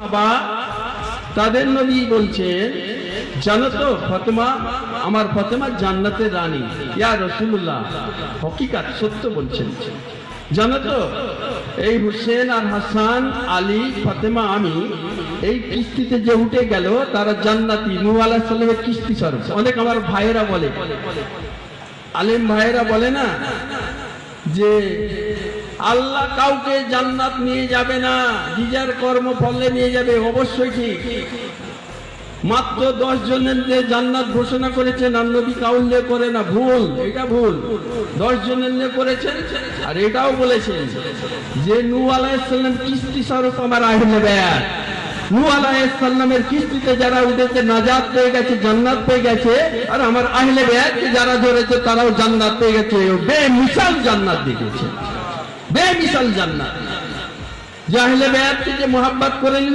বাবা তাদের নবী বলছেন, জানো তো ফাতেমা, আমার ফাতেমা জান্নাতের রানী। ইয়া রাসূলুল্লাহ, হকিকত সত্য বলছেন। জানো তো এই হুসেন আর হাসান, আলী, ফাতেমা, আমি এই কিস্তিতে যে উঠে গেল তারা জান্নাতি, নূহ আলাইহিস সালামের কিস্তি স্বরূপ। অনেক আমার ভাইয়েরা বলে, আলেম ভাইয়েরা বলে না যে আল্লাহ কাউকে জান্নাত নিয়ে যাবে না, নিজের কর্মফলে নিয়ে যাবে। অবশ্যই ঠিক, মাত্র 10 জনের যে জান্নাত ঘোষণা করেছেন আর নবী কাউল্লে করে না, ভুল, এটা ভুল। 10 জনের করেছেন। আর এটাও বলেছেন যে নূহ আলাইহিস সালাম কিস্তি স্বরূপ আমার আহলে বায়াত। নূহ আলাইহিস সালামের কিস্তিতে যারা উঠেছে নাজাত পেয়ে গেছে, জান্নাত পেয়ে গেছে। আর আমার আহলে বায়াতকে যারা ধরেছে তারাও জান্নাত পেয়ে গেছে। বেমিসাল জান্নাত দেখেছে, বেমিসাল জান্নাত। যে আহলে বায়াতকে যে মুহাব্বত করে